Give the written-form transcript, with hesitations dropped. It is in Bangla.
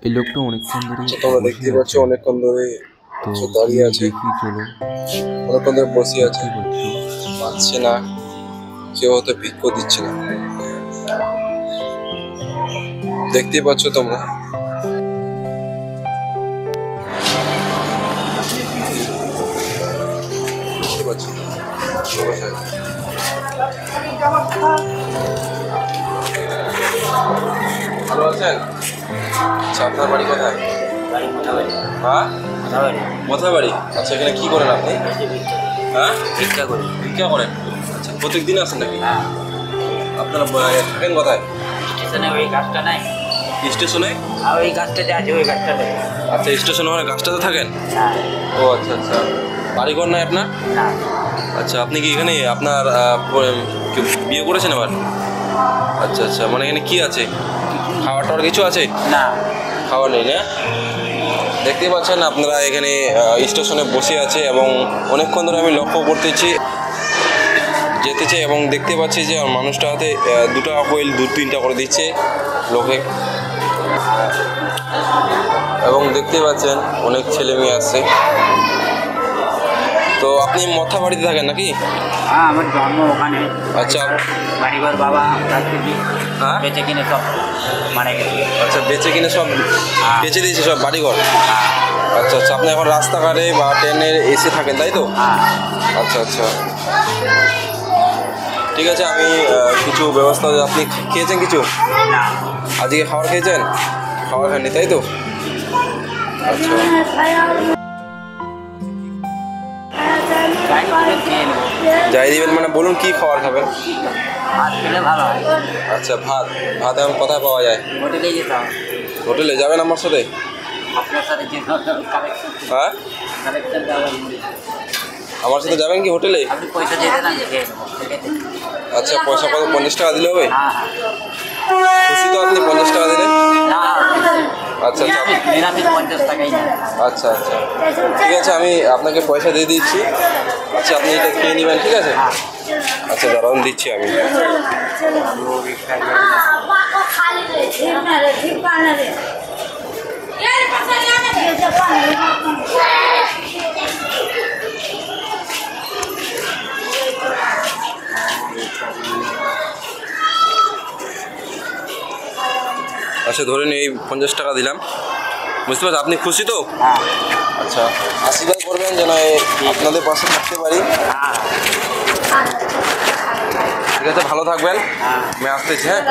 এই লোকটা অনেকক্ষণ ধরে তোমরা দেখতে পাচ্ছ অনেকক্ষণ ধরে দাঁড়িয়ে আছে, অনেকক্ষণ ধরে বসে আছে, পাচ্ছে না, কেউ হয়তো ভিক্ষা দিচ্ছে না। দেখতে পাচ্ছ তোমরা, দেখতে পাচ্ছ ভালো আছেন? আচ্ছা, আপনার বাড়ি কোথায়? হ্যাঁ, মথাবাড়ি। আচ্ছা, এখানে কি করেন আপনি? হ্যাঁ, ভিক্ষা করেন। ভিক্ষা করেন? আচ্ছা, প্রত্যেকদিন আসেন নাকি? আপনারা থাকেন কোথায়? স্টেশনে ওই গাছটা নাই? স্টেশনে? আর ওই গাছটাতে আছে, ওই গাছটাতে। আচ্ছা, স্টেশনে মানে গাছটাতে থাকেন? হ্যাঁ। ও আচ্ছা আচ্ছা, বাড়িঘর নাই আপনার? না। আচ্ছা, আপনি কি এখানে আপনার বিয়ে করেছেন আবার? আচ্ছা আচ্ছা, মানে এখানে কি আছে, খাওয়ার টাওয়ার কিছু আছে? না, খাওয়া নেই না? দেখতে পাচ্ছেন আপনারা এখানে স্টেশনে বসে আছে এবং অনেকক্ষণ ধরে আমি লক্ষ্য করতেছি, যেতে চাই এবং দেখতে পাচ্ছি যে মানুষটা হাতে 2 টাকা কয়েল 2-3টা করে দিচ্ছে লোকে, এবং দেখতে পাচ্ছেন অনেক ছেলে মেয়ে আসছে। তো আপনি মথাবাড়িতে থাকেন নাকি? হ্যাঁ, আমার জন্ম ওখানে। আচ্ছা, বাড়িঘর বাবা হ্যাঁ বেঁচে কিনে সব মারা গেছে। আচ্ছা, বেঁচে কিনে সব বেঁচে দিয়েছে সব বাড়িঘর? হ্যাঁ। আচ্ছা আচ্ছা, আপনি এখন রাস্তাঘাটে বা ট্রেনের এসে থাকেন তাই তো? হ্যাঁ। আচ্ছা আচ্ছা, ঠিক আছে, আমি কিছু ব্যবস্থা, আপনি খেয়েছেন কিছু? না। আজকে খাবার খেয়েছেন? খাবার খাননি তাই তো? আচ্ছা, যাই দিবেন মানে বলুন কি খাবার খাবেন? ভাত খেলে ভালো হয়। আচ্ছা, ভাত। ভাত এখন কোথায় পাওয়া যায়? হোটেলে যেতাম। হোটেলে যাবেন আমার সাথে? আপনার সাথে হ্যাঁ, আমার সাথে যাবেন কি হোটেলে? আপনি পয়সা দিয়ে দেন, আমি খেয়ে নেবো। আচ্ছা, পয়সা কত? 50 টাকা দিলে হবে? হ্যাঁ। খুশি তো আপনি 50 টাকা দিলে? না, আচ্ছা আচ্ছা, নিরামিষ 50 টাকাই না। আচ্ছা আচ্ছা, ঠিক আছে, আমি আপনাকে পয়সা দিয়ে দিচ্ছি। আচ্ছা, আপনি এটা খেয়ে নেবেন, ঠিক আছে? আচ্ছা, দাঁড়ান, দিচ্ছি আমি। আচ্ছা, ধরে নিন এই 50 টাকা দিলাম, বুঝতে পারছেন? আপনি খুশি তো? আচ্ছা, আশীর্বাদ করবেন যেন আপনাদের পাশে থাকতে পারি। ঠিক আছে, ভালো থাকবেন, আমি আসতেছি। হ্যাঁ।